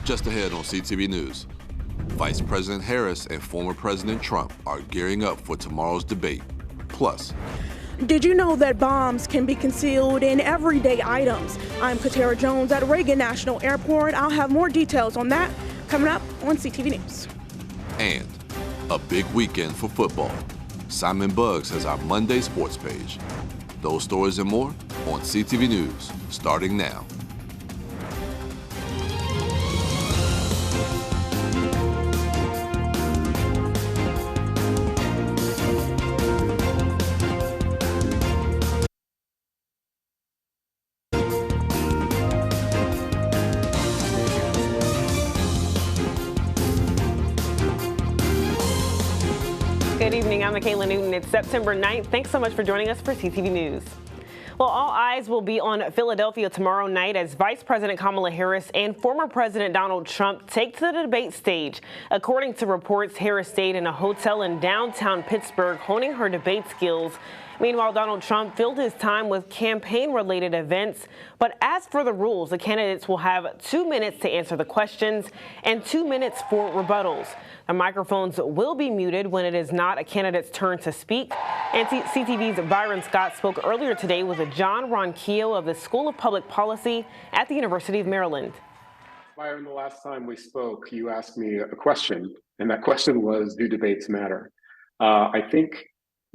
Just ahead on CTV News, Vice President Harris and former President Trump are gearing up for tomorrow's debate. Plus, did you know that bombs can be concealed in everyday items? I'm Katara Jones at Reagan National Airport. I'll have more details on that coming up on CTV News. And a big weekend for football. Simon Buggs has our Monday sports page. Those stories and more on CTV News, starting now. Good evening, I'm Michaela Newton. It's September 9th. Thanks so much for joining us for CTV News. Well, all eyes will be on Philadelphia tomorrow night as Vice President Kamala Harris and former President Donald Trump take to the debate stage. According to reports, Harris stayed in a hotel in downtown Pittsburgh, honing her debate skills. Meanwhile, Donald Trump filled his time with campaign-related events. But as for the rules, the candidates will have 2 minutes to answer the questions and 2 minutes for rebuttals. The microphones will be muted when it is not a candidate's turn to speak. And CTV's Byron Scott spoke earlier today with John Ronquillo of the School of Public Policy at the University of Maryland. Byron, the last time we spoke, you asked me a question, and that question was, do debates matter? I think,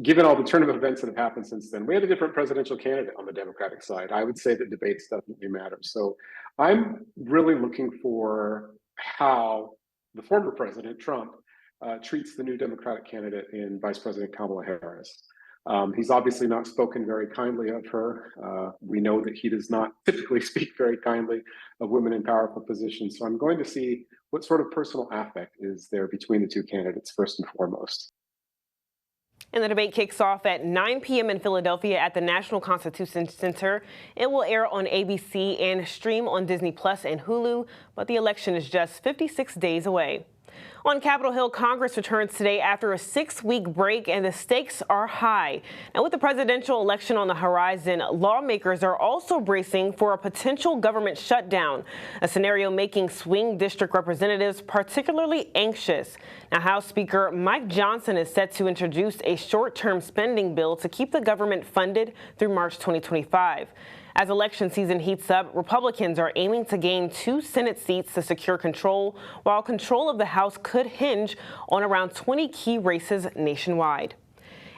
given all the turn of events that have happened since then, we had a different presidential candidate on the Democratic side. I would say that debates definitely matter. So I'm really looking for how the former President, Trump, treats the new Democratic candidate in Vice President Kamala Harris. He's obviously not spoken very kindly of her. We know that he does not typically speak very kindly of women in powerful positions. So I'm going to see what sort of personal affect is there between the two candidates, first and foremost. And the debate kicks off at 9 p.m. in Philadelphia at the National Constitution Center. It will air on ABC and stream on Disney Plus and Hulu, but the election is just 56 days away. On Capitol Hill, Congress returns today after a 6-week break, and the stakes are high. Now, with the presidential election on the horizon, lawmakers are also bracing for a potential government shutdown, a scenario making swing district representatives particularly anxious. Now, House Speaker Mike Johnson is set to introduce a short-term spending bill to keep the government funded through March 2025. As election season heats up, Republicans are aiming to gain 2 Senate seats to secure control, while control of the House could hinge on around 20 key races nationwide.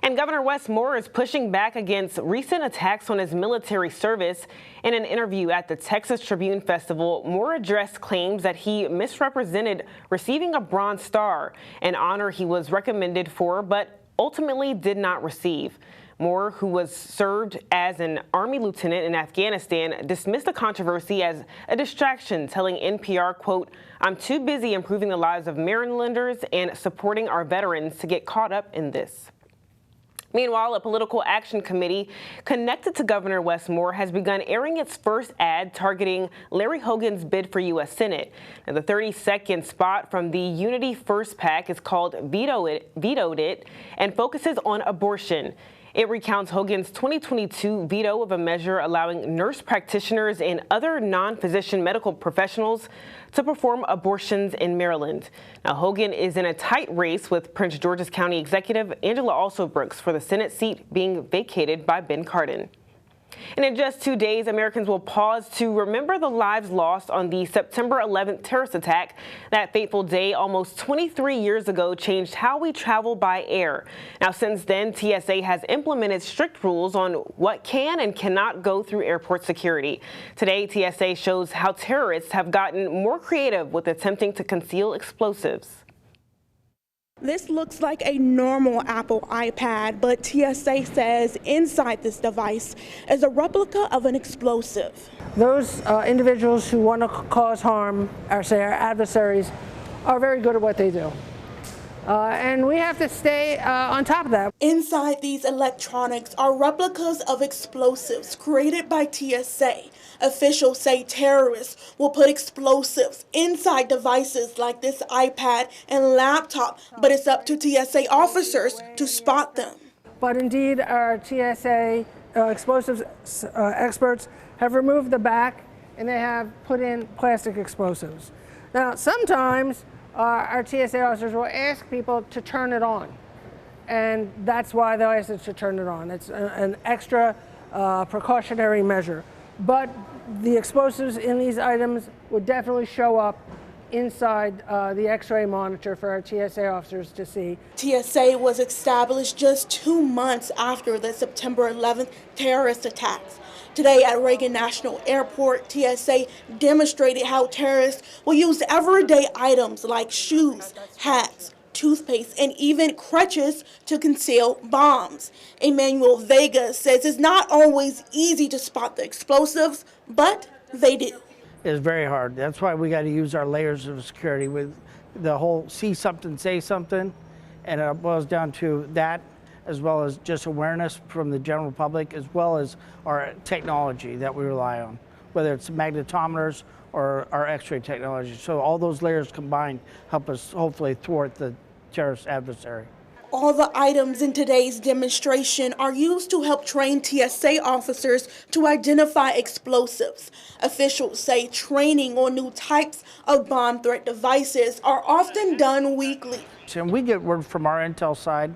And Governor Wes Moore is pushing back against recent attacks on his military service. In an interview at the Texas Tribune Festival, Moore addressed claims that he misrepresented receiving a Bronze Star, an honor he was recommended for but ultimately did not receive. Moore, who was served as an Army lieutenant in Afghanistan, dismissed the controversy as a distraction, telling NPR, quote, "I'm too busy improving the lives of Marylanders and supporting our veterans to get caught up in this." Meanwhile, a political action committee connected to Governor Wes Moore has begun airing its first ad targeting Larry Hogan's bid for U.S. Senate. Now, the 30-second spot from the Unity First PAC is called Vetoed It and focuses on abortion. It recounts Hogan's 2022 veto of a measure allowing nurse practitioners and other non-physician medical professionals to perform abortions in Maryland. Now, Hogan is in a tight race with Prince George's County Executive Angela Alsobrooks for the Senate seat being vacated by Ben Cardin. And in just 2 days, Americans will pause to remember the lives lost on the September 11th terrorist attack. That fateful day almost 23 years ago changed how we travel by air. Now, since then, TSA has implemented strict rules on what can and cannot go through airport security. Today, TSA shows how terrorists have gotten more creative with attempting to conceal explosives. This looks like a normal Apple iPad, but TSA says inside this device is a replica of an explosive. Those individuals who want to cause harm, or say our adversaries, are very good at what they do. And we have to stay on top of that. Inside these electronics are replicas of explosives created by TSA. Officials say terrorists will put explosives inside devices like this iPad and laptop, but it's up to TSA officers to spot them. But indeed, our TSA explosives experts have removed the back and they have put in plastic explosives. Now, sometimes our TSA officers will ask people to turn it on, and that's why they'll ask us to turn it on. It's an extra precautionary measure. But the explosives in these items would definitely show up inside the X-ray monitor for our TSA officers to see. TSA was established just 2 months after the September 11th terrorist attacks. Today at Reagan National Airport, TSA demonstrated how terrorists will use everyday items like shoes, hats, toothpaste, and even crutches to conceal bombs. Emmanuel Vega says it's not always easy to spot the explosives, but they do. It's very hard. That's why we got to use our layers of security with the whole see something, say something, and it boils down to that, as well as just awareness from the general public, as well as our technology that we rely on, whether it's magnetometers or our X-ray technology. So all those layers combined help us hopefully thwart the terrorist adversary. All the items in today's demonstration are used to help train TSA officers to identify explosives. Officials say training on new types of bomb threat devices are often done weekly. And we get word from our intel side,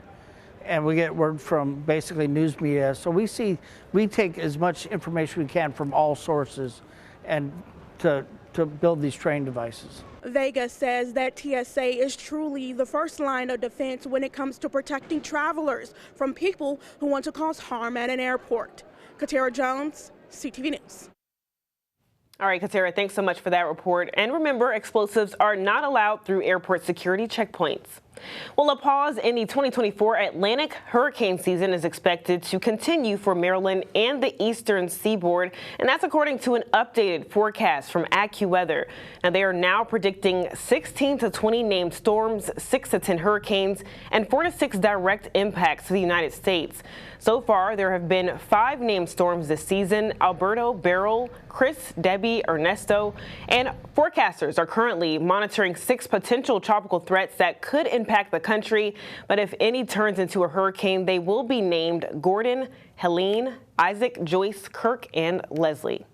and we get word from basically news media. So we take as much information we can from all sources and to build these training devices. Vega says that TSA is truly the first line of defense when it comes to protecting travelers from people who want to cause harm at an airport. Katera Jones, CTV News. All right, Katera, thanks so much for that report. And remember, explosives are not allowed through airport security checkpoints. Well, a pause in the 2024 Atlantic hurricane season is expected to continue for Maryland and the eastern seaboard, and that's according to an updated forecast from AccuWeather. Now, they are now predicting 16 to 20 named storms, 6 to 10 hurricanes, and 4 to 6 direct impacts to the United States. So far, there have been 5 named storms this season: Alberto, Beryl, Chris, Debbie, Ernesto, and forecasters are currently monitoring 6 potential tropical threats that could impact the country. But if any turns into a hurricane, they will be named Gordon, Helene, Isaac, Joyce, Kirk, and Leslie.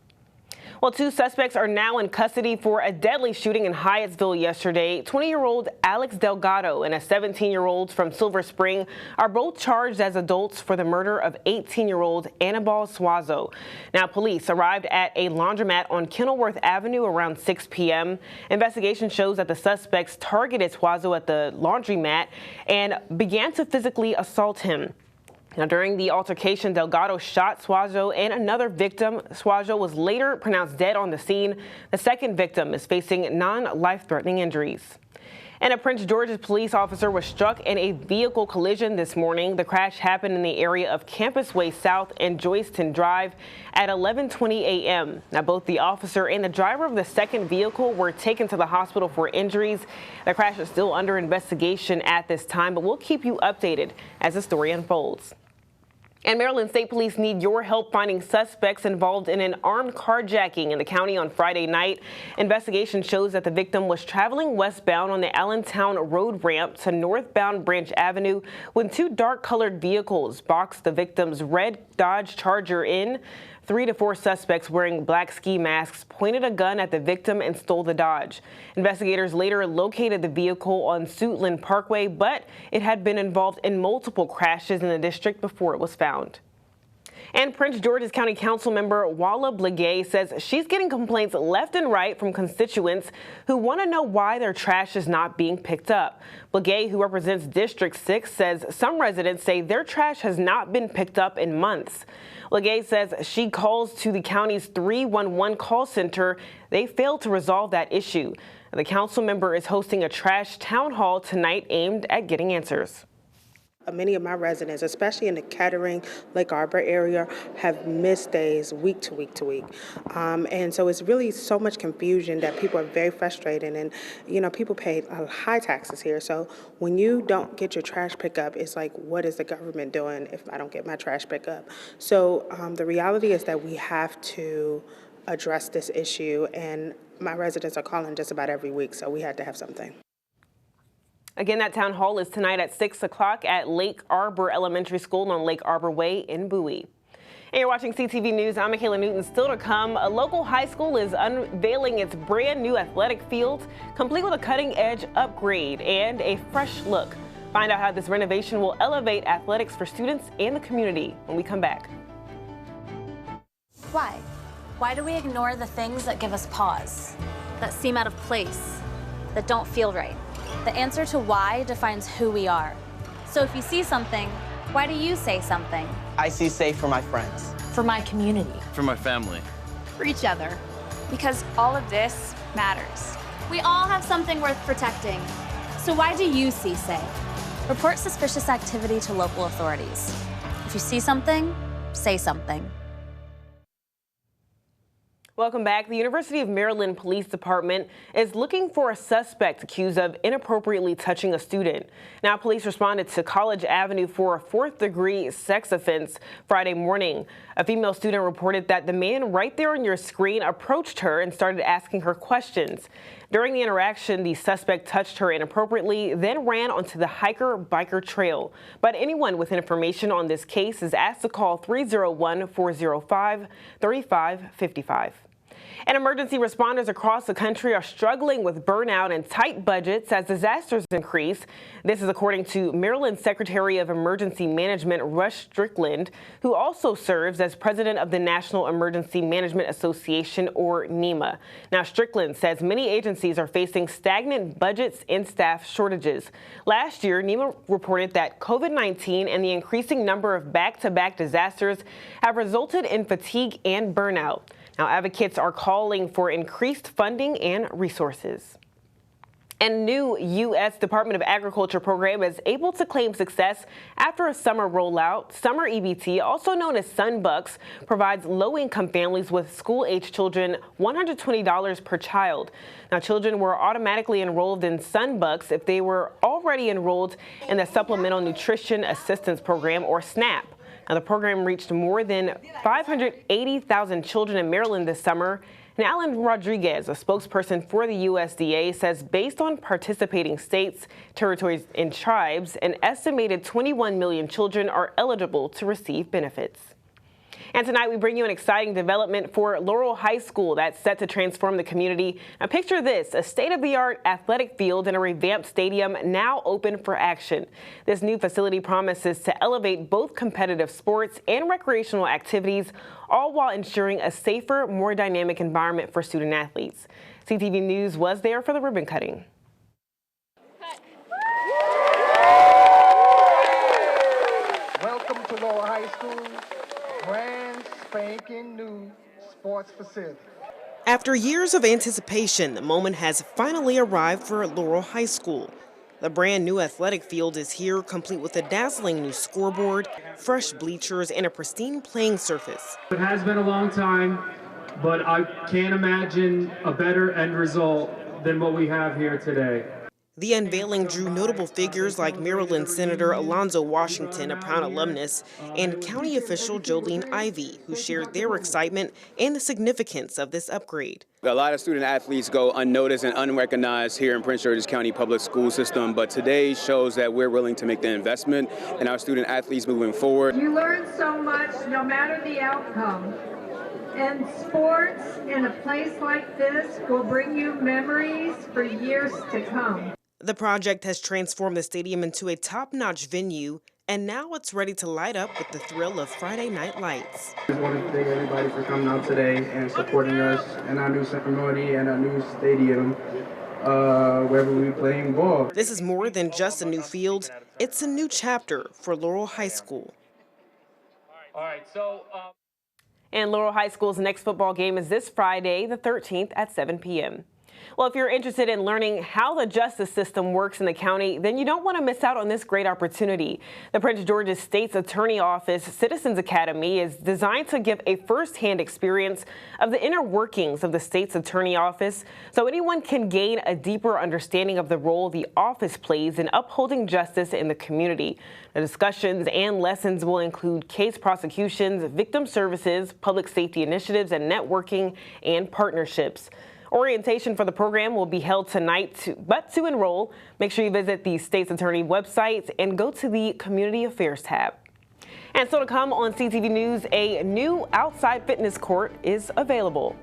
Well, 2 suspects are now in custody for a deadly shooting in Hyattsville yesterday. 20-year-old Alex Delgado and a 17-year-old from Silver Spring are both charged as adults for the murder of 18-year-old Annabelle Suazo. Now, police arrived at a laundromat on Kenilworth Avenue around 6 p.m. Investigation shows that the suspects targeted Suazo at the laundromat and began to physically assault him. Now, during the altercation, Delgado shot Suazo and another victim. Suazo was later pronounced dead on the scene. The second victim is facing non-life-threatening injuries. And a Prince George's police officer was struck in a vehicle collision this morning. The crash happened in the area of Campus Way South and Joyston Drive at 11:20 a.m. Now, both the officer and the driver of the second vehicle were taken to the hospital for injuries. The crash is still under investigation at this time, but we'll keep you updated as the story unfolds. And Maryland State Police need your help finding suspects involved in an armed carjacking in the county on Friday night. Investigation shows that the victim was traveling westbound on the Allentown Road ramp to northbound Branch Avenue when 2 dark-colored vehicles boxed the victim's red Dodge Charger in. 3 to 4 suspects wearing black ski masks pointed a gun at the victim and stole the Dodge. Investigators later located the vehicle on Suitland Parkway, but it had been involved in multiple crashes in the district before it was found. And Prince George's County Council member Walla Blagay says she's getting complaints left and right from constituents who want to know why their trash is not being picked up. Blagay, who represents District 6, says some residents say their trash has not been picked up in months. Blagay says she calls to the county's 311 call center. They failed to resolve that issue. The council member is hosting a trash town hall tonight aimed at getting answers. Many of my residents, especially in the Kettering, Lake Arbor area, have missed days week to week to week. And so it's really so much confusion that people are very frustrated. And, you know, people pay high taxes here. So when you don't get your trash pickup, it's like, what is the government doing if I don't get my trash pickup? So the reality is that we have to address this issue. And my residents are calling just about every week. So we had to have something. Again, that town hall is tonight at 6 o'clock at Lake Arbor Elementary School on Lake Arbor Way in Bowie. And you're watching CTV News. I'm Michaela Newton. Still to come, a local high school is unveiling its brand new athletic field, complete with a cutting-edge upgrade and a fresh look. Find out how this renovation will elevate athletics for students and the community when we come back. Why? Why do we ignore the things that give us pause, that seem out of place, that don't feel right? The answer to why defines who we are. So if you see something, why do you say something? I see safe for my friends. For my community. For my family. For each other. Because all of this matters. We all have something worth protecting. So why do you see safe? Report suspicious activity to local authorities. If you see something, say something. Welcome back. The University of Maryland Police Department is looking for a suspect accused of inappropriately touching a student. Now, police responded to College Avenue for a fourth-degree sex offense Friday morning. A female student reported that the man right there on your screen approached her and started asking her questions. During the interaction, the suspect touched her inappropriately, then ran onto the hiker-biker trail. But anyone with information on this case is asked to call 301-405-3555. And emergency responders across the country are struggling with burnout and tight budgets as disasters increase. This is according to Maryland Secretary of Emergency Management Rush Strickland, who also serves as president of the National Emergency Management Association, or NEMA. Now, Strickland says many agencies are facing stagnant budgets and staff shortages. Last year, NEMA reported that COVID-19 and the increasing number of back-to-back disasters have resulted in fatigue and burnout. Now, advocates are calling for increased funding and resources. And new U.S. Department of Agriculture program is able to claim success after a summer rollout. Summer EBT, also known as Sunbucks, provides low-income families with school-age children $120 per child. Now, children were automatically enrolled in Sunbucks if they were already enrolled in the Supplemental Nutrition Assistance Program, or SNAP. Now, the program reached more than 580,000 children in Maryland this summer. And Alan Rodriguez, a spokesperson for the USDA, says based on participating states, territories, and tribes, an estimated 21 million children are eligible to receive benefits. And tonight we bring you an exciting development for Laurel High School that's set to transform the community. Now picture this, a state-of-the-art athletic field and a revamped stadium now open for action. This new facility promises to elevate both competitive sports and recreational activities, all while ensuring a safer, more dynamic environment for student athletes. CTV News was there for the ribbon cutting. Welcome to Laurel High School. Brand spanking new sports facility. After years of anticipation, the moment has finally arrived for Laurel High School. The brand new athletic field is here, complete with a dazzling new scoreboard, fresh bleachers, and a pristine playing surface. It has been a long time, but I can't imagine a better end result than what we have here today. The unveiling drew notable figures like Maryland Senator Alonzo Washington, a proud alumnus, and county official Jolene Ivey, who shared their excitement and the significance of this upgrade. A lot of student athletes go unnoticed and unrecognized here in Prince George's County public school system, but today shows that we're willing to make the investment in our student athletes moving forward. You learn so much no matter the outcome. And sports in a place like this will bring you memories for years to come. The project has transformed the stadium into a top-notch venue, and now it's ready to light up with the thrill of Friday night lights. I just wanted to thank everybody for coming out today and supporting us in our new ceremony and our new stadium, wherever we're playing ball. This is more than just a new field. It's a new chapter for Laurel High School. All right, so... And Laurel High School's next football game is this Friday, the 13th at 7 p.m. Well, if you're interested in learning how the justice system works in the county, then you don't want to miss out on this great opportunity. The Prince George's State's Attorney Office Citizens Academy is designed to give a first-hand experience of the inner workings of the state's attorney office, so anyone can gain a deeper understanding of the role the office plays in upholding justice in the community. The discussions and lessons will include case prosecutions, victim services, public safety initiatives, and networking and partnerships. Orientation for the program will be held tonight, but to enroll, make sure you visit the state's attorney website and go to the Community Affairs tab. And still to come on CTV News, a new outside fitness court is available.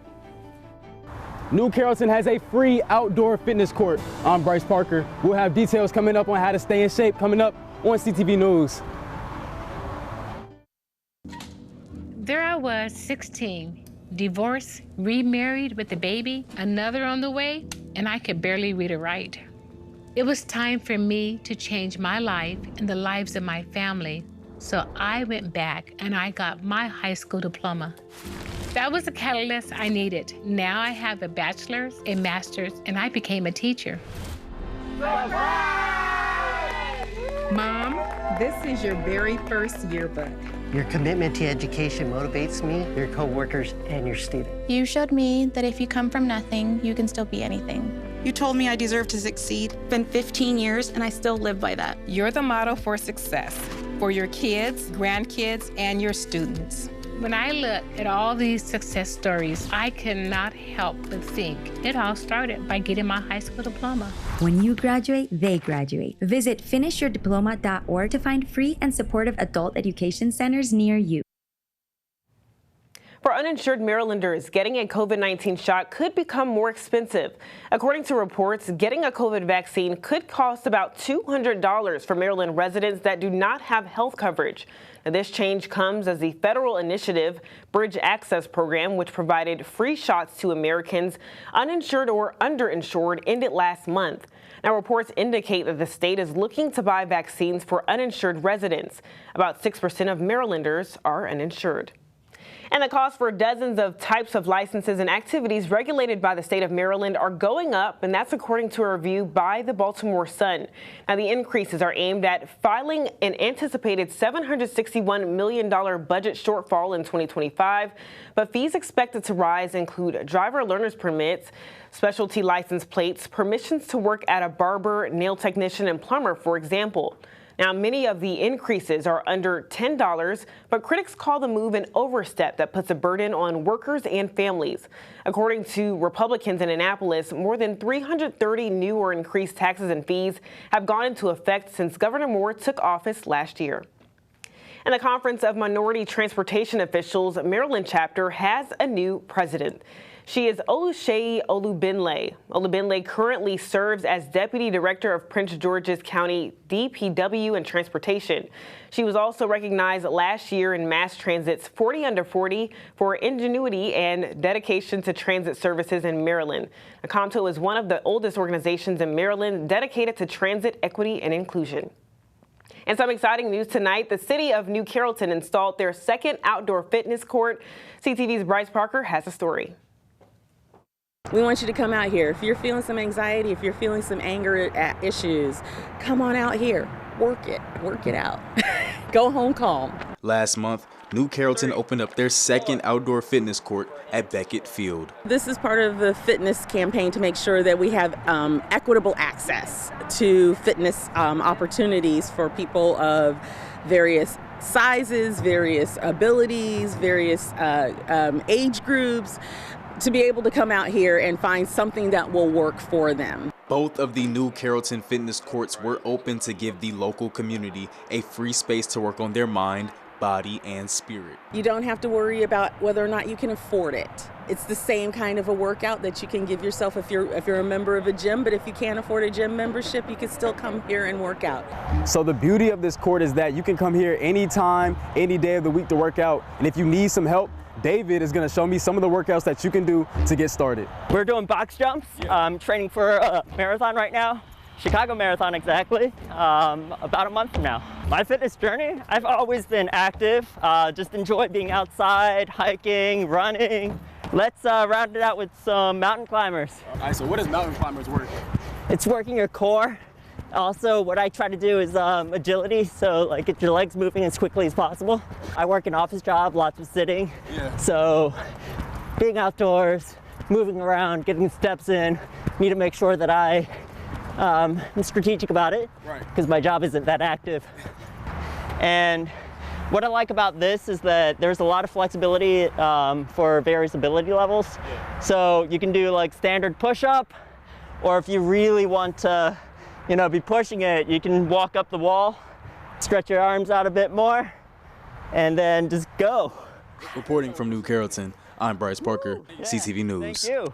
New Carrollton has a free outdoor fitness court. I'm Bryce Parker. We'll have details coming up on how to stay in shape coming up on CTV News. There I was, 16, divorced, remarried with a baby, another on the way, and I could barely read or write. It was time for me to change my life and the lives of my family. So I went back and I got my high school diploma. That was the catalyst I needed. Now I have a bachelor's, a master's, and I became a teacher. Mom, this is your very first yearbook. Your commitment to education motivates me, your coworkers, and your students. You showed me that if you come from nothing, you can still be anything. You told me I deserve to succeed. It's been 15 years, and I still live by that. You're the model for success for your kids, grandkids, and your students. When I look at all these success stories, I cannot help but think it all started by getting my high school diploma. When you graduate, they graduate. Visit finishyourdiploma.org to find free and supportive adult education centers near you. For uninsured Marylanders, getting a COVID-19 shot could become more expensive. According to reports, getting a COVID vaccine could cost about $200 for Maryland residents that do not have health coverage. Now, this change comes as the federal initiative Bridge Access Program, which provided free shots to Americans uninsured or underinsured, ended last month. Now, reports indicate that the state is looking to buy vaccines for uninsured residents. About 6% of Marylanders are uninsured. And the cost for dozens of types of licenses and activities regulated by the state of Maryland are going up, and that's according to a review by the Baltimore Sun. Now, the increases are aimed at filing an anticipated $761 million budget shortfall in 2025, but fees expected to rise include driver learner's permits, specialty license plates, permissions to work at a barber, nail technician, and plumber, for example. Now, many of the increases are under $10, but critics call the move an overstep that puts a burden on workers and families. According to Republicans in Annapolis, more than 330 new or increased taxes and fees have gone into effect since Governor Moore took office last year. And the Conference of Minority Transportation Officials Maryland chapter has a new president. She is Oluseyi Olubinle. Olubinle currently serves as Deputy Director of Prince George's County DPW and Transportation. She was also recognized last year in Mass Transit's 40 Under 40 for ingenuity and dedication to transit services in Maryland. COMTO is one of the oldest organizations in Maryland dedicated to transit equity and inclusion. And some exciting news tonight. The city of New Carrollton installed their second outdoor fitness court. CTV's Bryce Parker has a story. We want you to come out here. If you're feeling some anxiety, if you're feeling some anger issues, come on out here. Work it out. Go home calm. Last month, New Carrollton opened up their second outdoor fitness court at Beckett Field. This is part of the fitness campaign to make sure that we have equitable access to fitness opportunities for people of various sizes, various abilities, various age groups, to be able to come out here and find something that will work for them. Both of the New Carrollton fitness courts were open to give the local community a free space to work on their mind, body, and spirit. You don't have to worry about whether or not you can afford it. It's the same kind of a workout that you can give yourself if you're a member of a gym, but if you can't afford a gym membership, you can still come here and work out. So the beauty of this court is that you can come here anytime, any day of the week to work out. And if you need some help, David is going to show me some of the workouts that you can do to get started. We're doing box jumps. I'm training for a marathon right now, Chicago Marathon exactly, about a month from now. My fitness journey, I've always been active, just enjoy being outside, hiking, running. Let's round it out with some mountain climbers. All right, so what does mountain climbers work? It's working your core. Also, what I try to do is agility, so like get your legs moving as quickly as possible. I work an office job, lots of sitting, so being outdoors, moving around, getting steps in, need to make sure that I am strategic about it, because my job isn't that active. And what I like about this is that there's a lot of flexibility for various ability levels. So you can do like standard push-up, or if you really want to be pushing it, you can walk up the wall, stretch your arms out a bit more, and then just go. Reporting from New Carrollton, I'm Bryce Parker, CTV News. Thank you.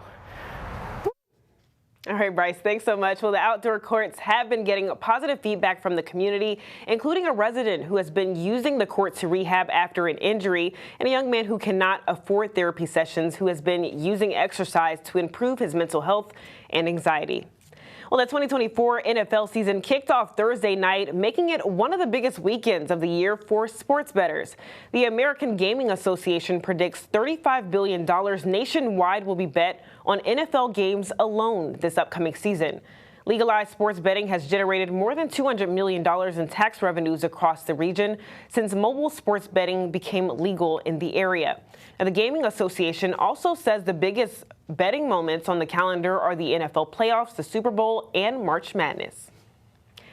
All right, Bryce, thanks so much. Well, the outdoor courts have been getting positive feedback from the community, including a resident who has been using the court to rehab after an injury, and a young man who cannot afford therapy sessions who has been using exercise to improve his mental health and anxiety. Well, the 2024 NFL season kicked off Thursday night, making it one of the biggest weekends of the year for sports bettors. The American Gaming Association predicts $35 billion nationwide will be bet on NFL games alone this upcoming season. Legalized sports betting has generated more than $200 million in tax revenues across the region since mobile sports betting became legal in the area. Now, the Gaming Association also says the biggest betting moments on the calendar are the NFL playoffs, the Super Bowl, and March Madness.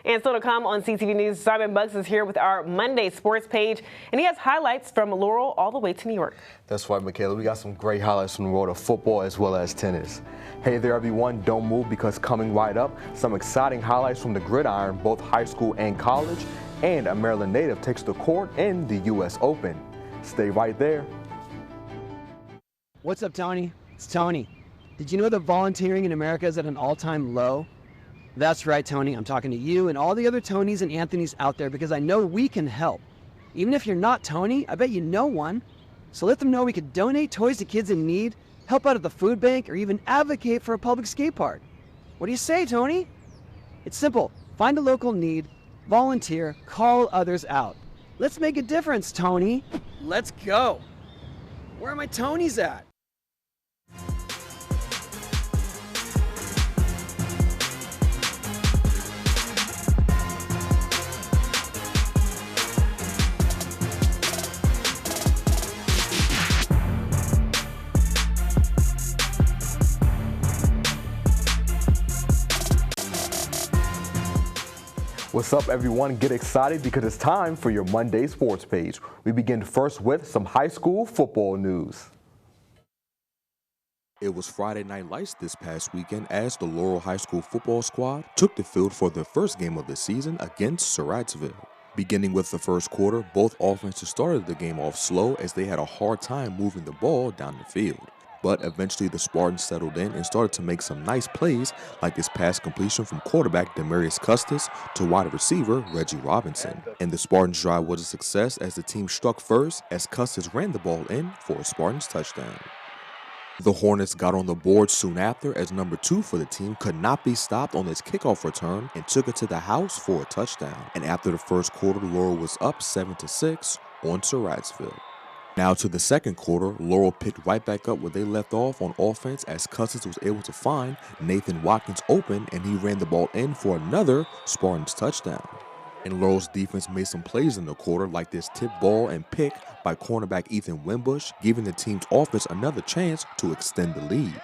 And still to come on CTV News, Simon Bugs is here with our Monday sports page, and he has highlights from Laurel all the way to New York. That's right, Michaela. We got some great highlights from the world of football as well as tennis. Hey there, everyone. Don't move, because coming right up, some exciting highlights from the gridiron, both high school and college, and a Maryland native takes the court in the U.S. Open. Stay right there. What's up, Tony? It's Tony. Did you know that volunteering in America is at an all-time low? That's right, Tony. I'm talking to you and all the other Tonys and Anthonys out there because I know we can help. Even if you're not Tony, I bet you know one. So let them know we could donate toys to kids in need, help out at the food bank, or even advocate for a public skate park. What do you say, Tony? It's simple. Find a local need, volunteer, call others out. Let's make a difference, Tony. Let's go. Where are my Tonys at? What's up, everyone? Get excited because it's time for your Monday sports page. We begin first with some high school football news. It was Friday Night Lights this past weekend as the Laurel High School football squad took the field for their first game of the season against Surrattsville. Beginning with the first quarter, both offenses started the game off slow as they had a hard time moving the ball down the field. But eventually the Spartans settled in and started to make some nice plays, like this pass completion from quarterback Demarius Custis to wide receiver Reggie Robinson. And the Spartans' drive was a success as the team struck first as Custis ran the ball in for a Spartans touchdown. The Hornets got on the board soon after as number 2 for the team could not be stopped on his kickoff return and took it to the house for a touchdown. And after the first quarter, Laurel was up 7-6 on Surrattsville. Now to the second quarter, Laurel picked right back up where they left off on offense as Custis was able to find Nathan Watkins open and he ran the ball in for another Spartans touchdown. And Laurel's defense made some plays in the quarter, like this tip ball and pick by cornerback Ethan Wimbush, giving the team's offense another chance to extend the lead.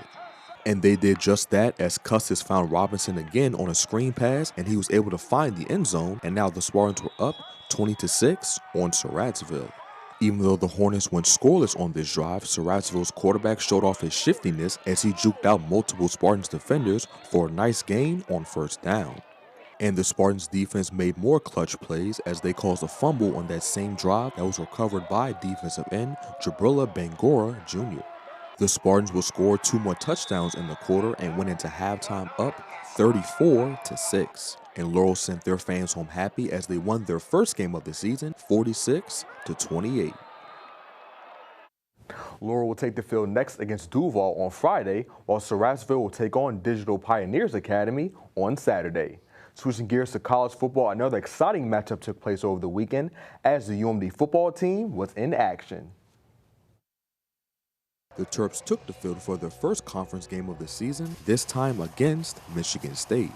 And they did just that as Custis found Robinson again on a screen pass and he was able to find the end zone, and now the Spartans were up 20-6 on Surrattsville. Even though the Hornets went scoreless on this drive, Surrattsville's quarterback showed off his shiftiness as he juked out multiple Spartans defenders for a nice gain on first down. And the Spartans defense made more clutch plays as they caused a fumble on that same drive that was recovered by defensive end Jabrilla Bangora Jr. The Spartans would score 2 more touchdowns in the quarter and went into halftime up 34-6. And Laurel sent their fans home happy as they won their first game of the season 46-28. Laurel will take the field next against Duval on Friday, while Surrattsville will take on Digital Pioneers Academy on Saturday. Switching gears to college football, another exciting matchup took place over the weekend as the UMD football team was in action. The Terps took the field for their first conference game of the season, this time against Michigan State.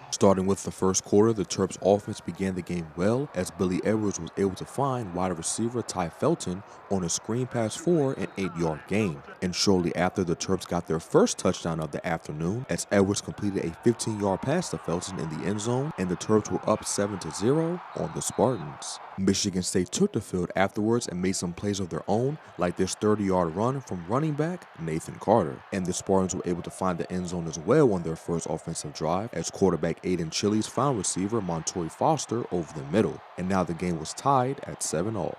Starting with the first quarter, the Terps offense began the game well as Billy Edwards was able to find wide receiver Ty Felton on a screen pass for an 8-yard gain. And shortly after, the Terps got their first touchdown of the afternoon as Edwards completed a 15-yard pass to Felton in the end zone, and the Terps were up 7-0 on the Spartans. Michigan State took the field afterwards and made some plays of their own, like this 30-yard run from running back Nathan Carter. And the Spartans were able to find the end zone as well on their first offensive drive as quarterback Aiden Chili's found receiver Montori Foster over the middle. And now the game was tied at 7-all.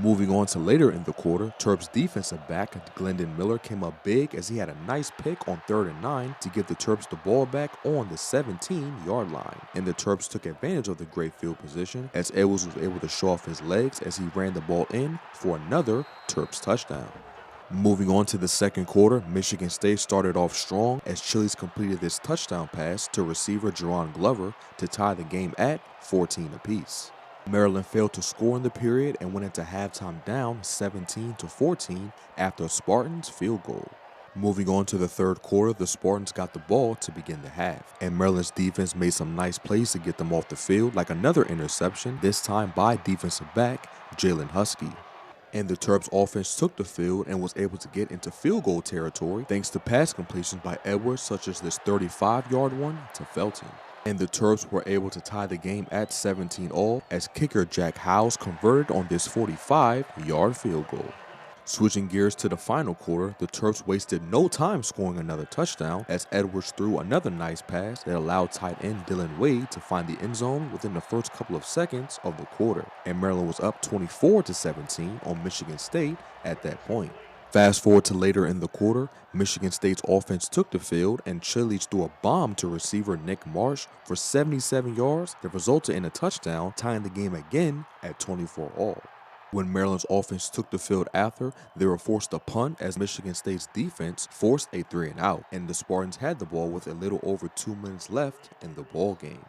Moving on to later in the quarter, Terps defensive back Glendon Miller came up big as he had a nice pick on 3rd and 9 to give the Terps the ball back on the 17-yard line. And the Terps took advantage of the great field position as Edwards was able to show off his legs as he ran the ball in for another Terps touchdown. Moving on to the second quarter, Michigan State started off strong as Chili's completed this touchdown pass to receiver Jerron Glover to tie the game at 14 apiece. Maryland failed to score in the period and went into halftime down 17-14 after a Spartans field goal. Moving on to the third quarter, the Spartans got the ball to begin the half, and Maryland's defense made some nice plays to get them off the field, like another interception, this time by defensive back Jalen Husky. And the Terps offense took the field and was able to get into field goal territory thanks to pass completions by Edwards, such as this 35-yard one to Felton. And the Terps were able to tie the game at 17-all as kicker Jack Howes converted on this 45-yard field goal. Switching gears to the final quarter, the Terps wasted no time scoring another touchdown as Edwards threw another nice pass that allowed tight end Dylan Wade to find the end zone within the first couple of seconds of the quarter. And Maryland was up 24-17 on Michigan State at that point. Fast forward to later in the quarter, Michigan State's offense took the field and Chili's threw a bomb to receiver Nick Marsh for 77 yards that resulted in a touchdown, tying the game again at 24-all. When Maryland's offense took the field after, they were forced to punt as Michigan State's defense forced a 3-and-out, and the Spartans had the ball with a little over 2 minutes left in the ball game.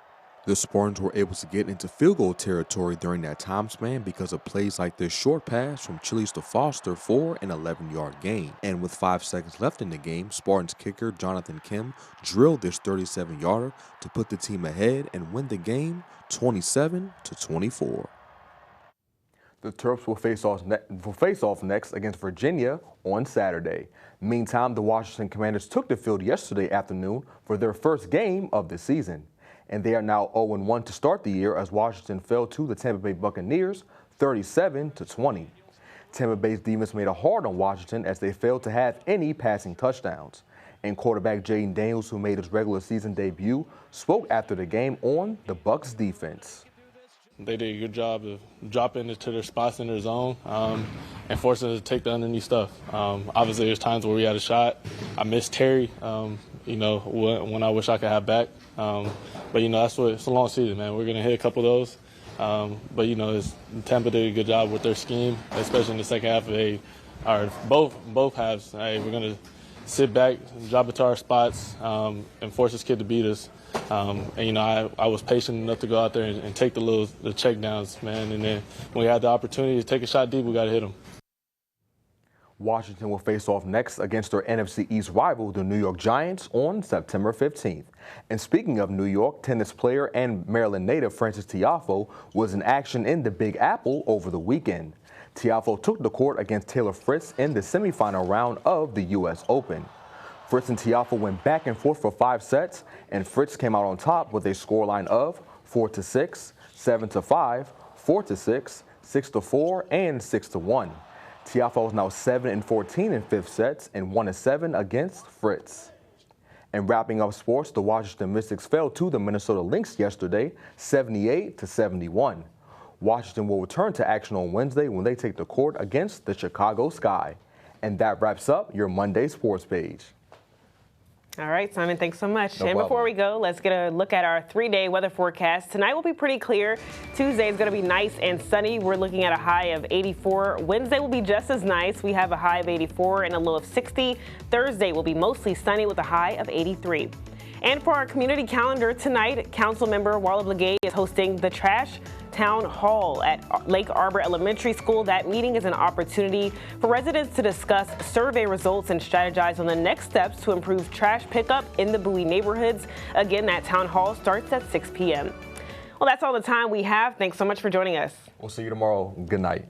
The Spartans were able to get into field goal territory during that time span because of plays like this short pass from Chili's to Foster for an 11-yard gain. And with 5 seconds left in the game, Spartans kicker Jonathan Kim drilled this 37-yarder to put the team ahead and win the game 27-24. The Terps will face off next against Virginia on Saturday. Meantime, the Washington Commanders took the field yesterday afternoon for their first game of the season. And they are now 0-1 to start the year as Washington fell to the Tampa Bay Buccaneers 37-20. Tampa Bay's defense made it hard on Washington as they failed to have any passing touchdowns. And quarterback Jaden Daniels, who made his regular season debut, spoke after the game on the Bucs defense. They did a good job of dropping into their spots in their zone and forcing us to take the underneath stuff. Obviously, there's times where we had a shot. I missed Terry, when I wish I could have back. But, it's a long season, man. We're going to hit a couple of those. But, Tampa did a good job with their scheme, especially in the second half. Both halves, we're going to sit back, drop into our spots, and force this kid to beat us. I was patient enough to go out there and take the check downs, man. And then when we had the opportunity to take a shot deep, we got to hit them. Washington will face off next against their NFC East rival, the New York Giants, on September 15th. And speaking of New York, tennis player and Maryland native Frances Tiafoe was in action in the Big Apple over the weekend. Tiafoe took the court against Taylor Fritz in the semifinal round of the U.S. Open. Fritz and Tiafoe went back and forth for 5 sets, and Fritz came out on top with a scoreline of 4-6, 7-5, 4-6, 6-4, and 6-1. Tiafoe is now 7-14 in 5th sets and 1-7 against Fritz. And wrapping up sports, the Washington Mystics fell to the Minnesota Lynx yesterday, 78-71. Washington will return to action on Wednesday when they take the court against the Chicago Sky. And that wraps up your Monday sports page. All right, Simon, thanks so much. No and problem. Before we go, let's get a look at our 3-day weather forecast. Tonight will be pretty clear. Tuesday is going to be nice and sunny. We're looking at a high of 84. Wednesday will be just as nice. We have a high of 84 and a low of 60. Thursday will be mostly sunny with a high of 83. And for our community calendar tonight, Councilmember Walla Blagay is hosting the Trash Town Hall at Lake Arbor Elementary School. That meeting is an opportunity for residents to discuss survey results and strategize on the next steps to improve trash pickup in the Bowie neighborhoods. Again, that town hall starts at 6 p.m. Well, that's all the time we have. Thanks so much for joining us. We'll see you tomorrow. Good night.